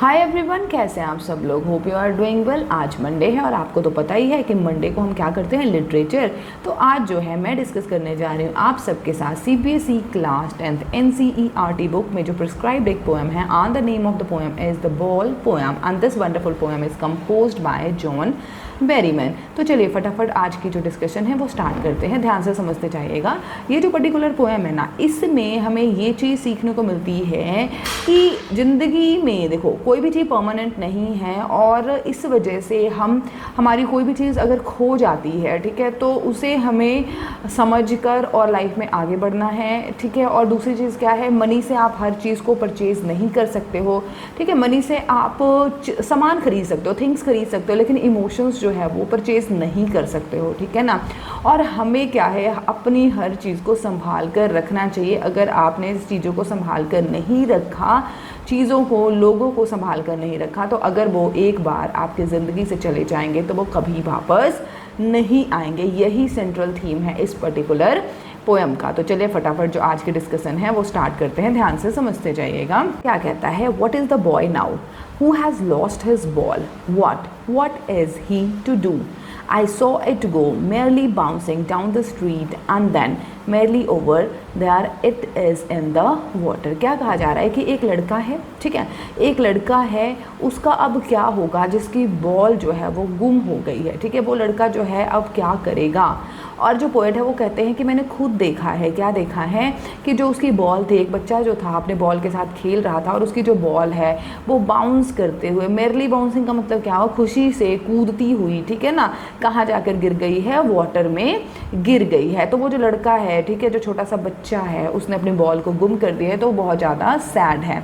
Hi everyone, कैसे हैं आप सब लोग। Hope you are doing well. आज मंडे है और आपको तो पता ही है कि मंडे को हम क्या करते हैं, लिटरेचर। तो आज जो है मैं डिस्कस करने जा रही हूँ आप सबके साथ CBSE class 10th NCERT book में जो प्रिस्क्राइब्ड एक पोएम है। On the name of the poem is the ball poem and this wonderful poem is composed bye John Berryman. तो चलिए फटाफट आज की जो डिस्कशन है वो स्टार्ट करते हैं। ध्यान से समझते जाइएगा। ये जो पर्टिकुलर पोएम है ना, इसमें हमें ये चीज़ सीखने को मिलती है कि ज़िंदगी में देखो कोई भी चीज़ परमानेंट नहीं है और इस वजह से हमारी कोई भी चीज़ अगर खो जाती है, ठीक है, तो उसे हमें समझकर और लाइफ में आगे बढ़ना है, ठीक है। और दूसरी चीज़ क्या है, मनी से आप हर चीज़ को परचेज़ नहीं कर सकते हो, ठीक है। मनी से आप सामान खरीद सकते हो, थिंग्स खरीद सकते हो, लेकिन इमोशंस जो है वो परचेज़ नहीं कर सकते हो, ठीक है ना। और हमें क्या है, अपनी हर चीज़ को संभाल कर रखना चाहिए। अगर आपने इस चीज़ों को संभाल कर नहीं रखा, चीज़ों को, लोगों को संभाल कर नहीं रखा, तो अगर वो एक बार आपकी ज़िंदगी से चले जाएंगे तो वो कभी वापस नहीं आएंगे। यही सेंट्रल थीम है इस पर्टिकुलर पोएम का। तो चलिए फटाफट जो आज की डिस्कशन है वो स्टार्ट करते हैं। ध्यान से समझते जाइएगा। क्या कहता है, what is the boy now who has lost his ball, what is he to do? I saw it go merely bouncing down the street and then merely over there it is in the water। क्या कहा जा रहा है कि एक लड़का है, ठीक है, एक लड़का है, उसका अब क्या होगा जिसकी बॉल जो है वो गुम हो गई है, ठीक है। वो लड़का जो है अब क्या करेगा। और जो पोएट है वो कहते हैं कि मैंने खुद देखा है, क्या देखा है, कि जो उसकी बॉल थी, एक बच्चा जो था अपने बॉल के साथ खेल रहा था और उसकी जो बॉल है वो बाउंस करते हुए, मेरली बाउंसिंग का मतलब क्या हो, खुशी से कूदती हुई, ठीक है ना, कहाँ जाकर गिर गई है, वाटर में गिर गई है। तो वो जो लड़का है, ठीक है, जो छोटा सा बच्चा है, उसने अपनी बॉल को गुम कर दिया है, तो वो बहुत ज़्यादा सैड है।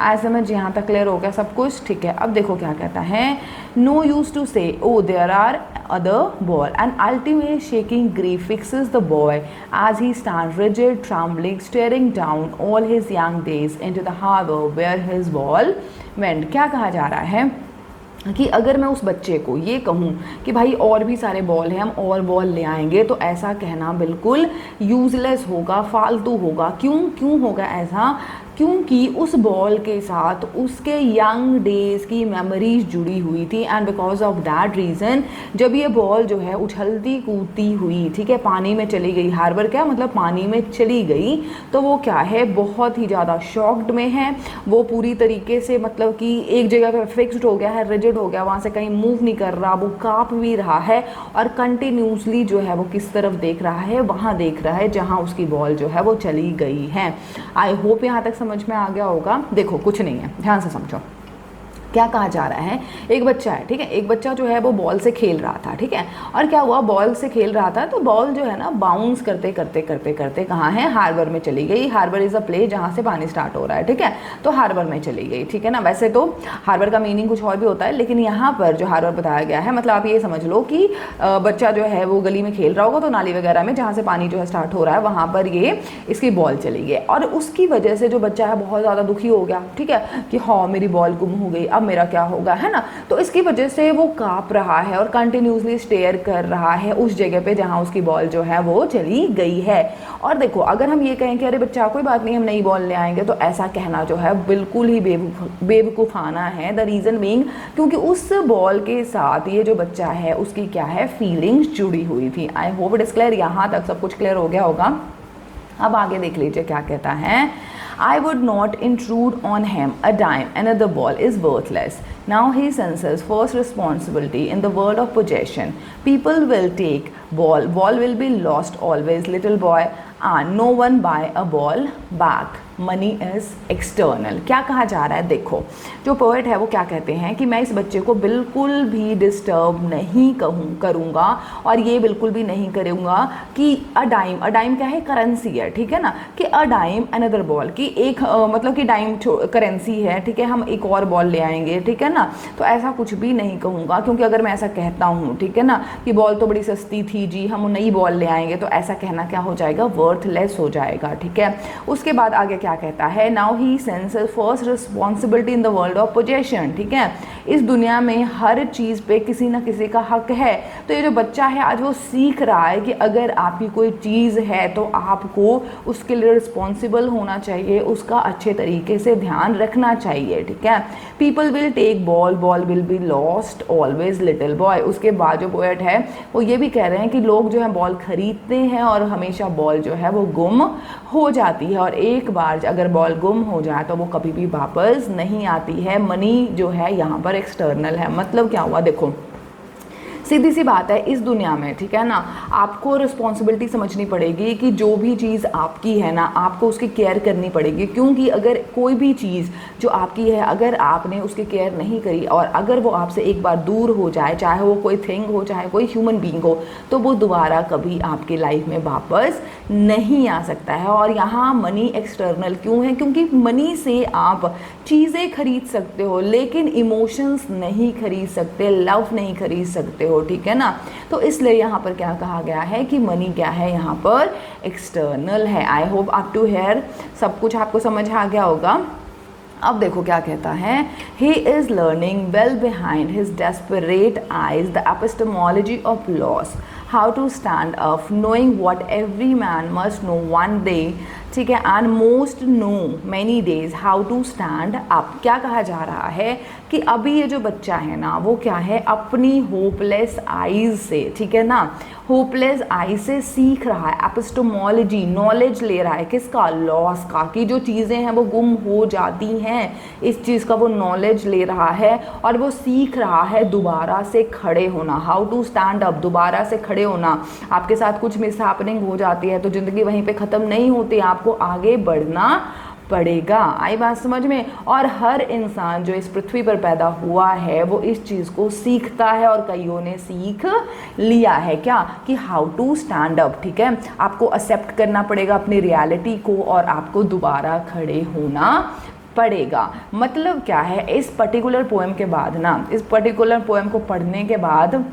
आज समझ यहाँ तक क्लियर हो गया सब कुछ, ठीक है। अब देखो क्या कहता है, no use to say oh there are other ball, and ultimate shaking grief fixes the boy as he stands rigid, trembling, staring down all his young days into the harbor where his ball went। क्या कहा जा रहा है कि अगर मैं उस बच्चे को ये कहूँ कि भाई और भी सारे बॉल हैं, हम और बॉल ले आएंगे, तो ऐसा कहना बिल्कुल यूजलेस होगा, फालतू होगा। क्यों होगा ऐसा, क्योंकि उस बॉल के साथ उसके यंग डेज़ की मेमोरीज जुड़ी हुई थी। And because of that reason जब ये बॉल जो है उछलती कूदती हुई, ठीक है, पानी में चली गई, हार्बर क्या मतलब पानी में चली गई, तो वो क्या है, बहुत ही ज़्यादा शॉक्ड में है। वो पूरी तरीके से मतलब कि एक जगह पे फिक्स्ड हो गया है, रिजिड हो गया, वहाँ से कहीं मूव नहीं कर रहा, वो काँप भी रहा है और कंटिन्यूसली जो है वो किस तरफ देख रहा है, वहाँ देख रहा है जहाँ उसकी बॉल जो है वो चली गई है। आई होप यहाँ तक समझ में आ गया होगा। देखो कुछ नहीं है, ध्यान से समझो। क्या कहा जा रहा है, एक बच्चा है, ठीक है, एक बच्चा जो है वो बॉल से खेल रहा था, ठीक है। और क्या हुआ, बॉल से खेल रहा था तो बॉल जो है ना बाउंस करते करते करते करते कहाँ है, हार्बर में चली गई। हार्बर इज़ अ प्लेस जहाँ से पानी स्टार्ट हो रहा है, ठीक है, तो हार्बर में चली गई, ठीक है ना। वैसे तो हार्बर का मीनिंग कुछ और भी होता है, लेकिन यहाँ पर जो हार्बर बताया गया है, मतलब आप ये समझ लो कि बच्चा जो है वो गली में खेल रहा होगा, तो नाली वगैरह में जहाँ से पानी जो है स्टार्ट हो रहा है वहाँ पर ये इसकी बॉल चली गई। और उसकी वजह से जो बच्चा है बहुत ज़्यादा दुखी हो गया, ठीक है, कि हाँ मेरी बॉल गुम हो गई, अब मेरा क्या होगा, है ना। तो इसकी वजह से वो काँप रहा है और कंटिन्यूसली स्टेयर कर रहा है उस जगह पे जहाँ उसकी बॉल जो है वो चली गई है। और देखो अगर हम ये कहें कि अरे बच्चा कोई बात नहीं, हम नई बॉल ले आएंगे, तो ऐसा कहना जो है बिल्कुल ही बेवकूफ़ाना है। द रीज़न बीइंग क्योंकि उस बॉल के साथ ये जो बच्चा है उसकी क्या है, फीलिंग्स जुड़ी हुई थी। I hope it is clear. यहाँ तक सब कुछ क्लियर हो गया होगा। अब आगे देख लीजिए क्या कहता है, I would not intrude on him a dime, another ball is worthless. Now he senses first responsibility in the world of possession. People will take ball will be lost always, little boy, and no one buy a ball back. Money is external. क्या कहा जा रहा है, देखो जो poet है वो क्या कहते हैं कि मैं इस बच्चे को बिल्कुल भी डिस्टर्ब नहीं करूँगा और ये बिल्कुल भी नहीं करूँगा कि अ डाइम क्या है, करेंसी है, ठीक है ना, कि अ डाइम अनदर बॉल, की एक मतलब कि डाइम करेंसी है, ठीक है, हम एक और बॉल ले आएंगे, ठीक है ना। तो ऐसा कुछ भी नहीं कहूँगा, क्योंकि अगर मैं ऐसा कहता हूँ, ठीक है ना, कि बॉल तो बड़ी सस्ती थी जी, हम नई बॉल ले आएंगे, तो ऐसा कहना क्या हो जाएगा, वर्थलेस हो जाएगा, ठीक है। उसके बाद आगे क्या कहता है, now he senses first responsibility in the world of possession, ठीक है। इस दुनिया में हर चीज़ पे किसी ना किसी का हक है। तो ये जो बच्चा है आज वो सीख रहा है कि अगर आपकी कोई चीज़ है तो आपको उसके लिए रिस्पॉन्सिबल होना चाहिए, उसका अच्छे तरीके से ध्यान रखना चाहिए, ठीक है। People will take ball, ball will be lost always little boy. उसके बाद जो पोएट है वो ये भी कह रहे हैं कि लोग जो है बॉल खरीदते हैं और हमेशा बॉल जो है वो गुम हो जाती है, और एक बार अगर बॉल गुम हो जाए तो वो कभी भी वापस नहीं आती है। मनी जो है यहाँ पर एक्सटर्नल है। मतलब क्या हुआ, देखो सीधी सी बात है, इस दुनिया में, ठीक है ना, आपको रिस्पॉन्सिबिलिटी समझनी पड़ेगी कि जो भी चीज़ आपकी है ना आपको उसकी केयर करनी पड़ेगी। क्योंकि अगर कोई भी चीज़ जो आपकी है अगर आपने उसकी केयर नहीं करी और अगर वो आपसे एक बार दूर हो जाए, चाहे वो कोई थिंग हो चाहे कोई ह्यूमन बीइंग हो, तो वो दोबारा कभी आपकी लाइफ में वापस नहीं आ सकता है। और यहाँ मनी एक्सटर्नल क्यों है, क्योंकि मनी से आप चीज़ें खरीद सकते हो लेकिन इमोशंस नहीं खरीद सकते, लव नहीं खरीद सकते हो, ठीक है ना। तो इसलिए यहाँ पर क्या कहा गया है कि मनी क्या है, यहाँ पर एक्सटर्नल है। I hope up to here सब कुछ आपको समझ आ गया होगा। अब देखो क्या कहता है, he is learning well behind his desperate eyes the epistemology of loss, how to stand up, knowing what every man must know one day, ठीक है, and most know many days how to stand up. क्या कहा जा रहा है कि अभी ये जो बच्चा है ना वो क्या है, अपनी होपलेस आइज से, ठीक है ना, होपलेस आइज से सीख रहा है। एपिस्टेमोलॉजी नॉलेज ले रहा है, किसका, लॉस का, कि जो चीज़ें हैं वो गुम हो जाती हैं, इस चीज़ का वो नॉलेज ले रहा है और वो सीख रहा है दोबारा से खड़े होना। हाउ टू स्टैंड अप, दोबारा से खड़े होना। आपके साथ कुछ मिस हैपनिंग हो जाती है तो ज़िंदगी वहीं पे ख़त्म नहीं होती, आपको आगे बढ़ना पड़ेगा। आई बात समझ में। और हर इंसान जो इस पृथ्वी पर पैदा हुआ है वो इस चीज़ को सीखता है और कईयों ने सीख लिया है, क्या, कि हाउ टू स्टैंड अप, ठीक है। आपको एक्सेप्ट करना पड़ेगा अपनी रियलिटी को और आपको दोबारा खड़े होना पड़ेगा। मतलब क्या है, इस पर्टिकुलर पोएम के बाद ना, इस पर्टिकुलर पोएम को पढ़ने के बाद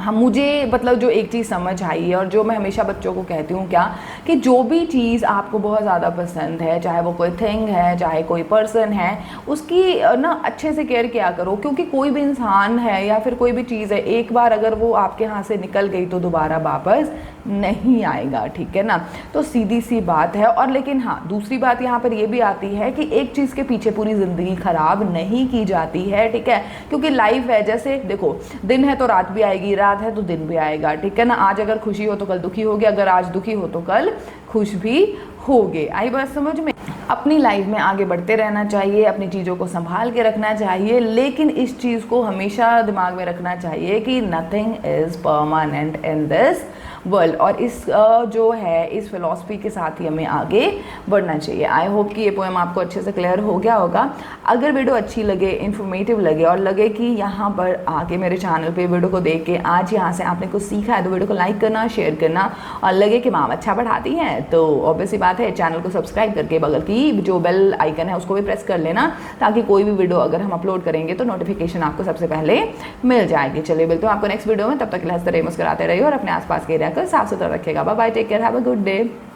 मुझे मतलब जो एक चीज़ समझ आई है और जो मैं हमेशा बच्चों को कहती हूँ क्या, कि जो भी चीज़ आपको बहुत ज़्यादा पसंद है, चाहे वो कोई थिंग है चाहे कोई पर्सन है, उसकी ना अच्छे से केयर किया करो। क्योंकि कोई भी इंसान है या फिर कोई भी चीज़ है, एक बार अगर वो आपके हाथ से निकल गई तो दोबारा वापस नहीं आएगा, ठीक है ना। तो सीधी सी बात है। और लेकिन हाँ, दूसरी बात यहाँ पर ये भी आती है कि एक चीज़ के पीछे पूरी ज़िंदगी ख़राब नहीं की जाती है, ठीक है। क्योंकि लाइफ है, जैसे देखो दिन है तो रात भी आएगी, रात है तो दिन भी आएगा, ठीक है ना। आज अगर खुशी हो तो कल दुखी होगे, अगर आज दुखी हो तो कल खुश भी होगे। आई बात समझ में। अपनी लाइफ में आगे बढ़ते रहना चाहिए, अपनी चीज़ों को संभाल के रखना चाहिए, लेकिन इस चीज़ को हमेशा दिमाग में रखना चाहिए कि nothing is permanent in this world. और इस जो है इस फिलॉसफी के साथ ही हमें आगे बढ़ना चाहिए। आई होप कि ये पोएम आपको अच्छे से क्लियर हो गया होगा। अगर वीडियो अच्छी लगे, इन्फॉर्मेटिव लगे और लगे कि यहाँ पर आके मेरे चैनल पे वीडियो को देख के आज यहाँ से आपने कुछ सीखा है, तो वीडियो को लाइक करना, शेयर करना, और लगे कि मैम अच्छा पढ़ाती हैं तो ऑब्वियस सी बात है चैनल को सब्सक्राइब करके बगल की जो बेल आइकन है उसको भी प्रेस कर लेना, ताकि कोई भी वीडियो अगर हम अपलोड करेंगे तो नोटिफिकेशन आपको सबसे पहले मिल जाएगी। चलिए मिलते हैं आपको नेक्स्ट वीडियो में, तब तक हंसते रहिए, मुस्कुराते रहिए और अपने आसपास के एरिया को साफ सुथरा रखिएगा। Bye bye, take care, have a good day.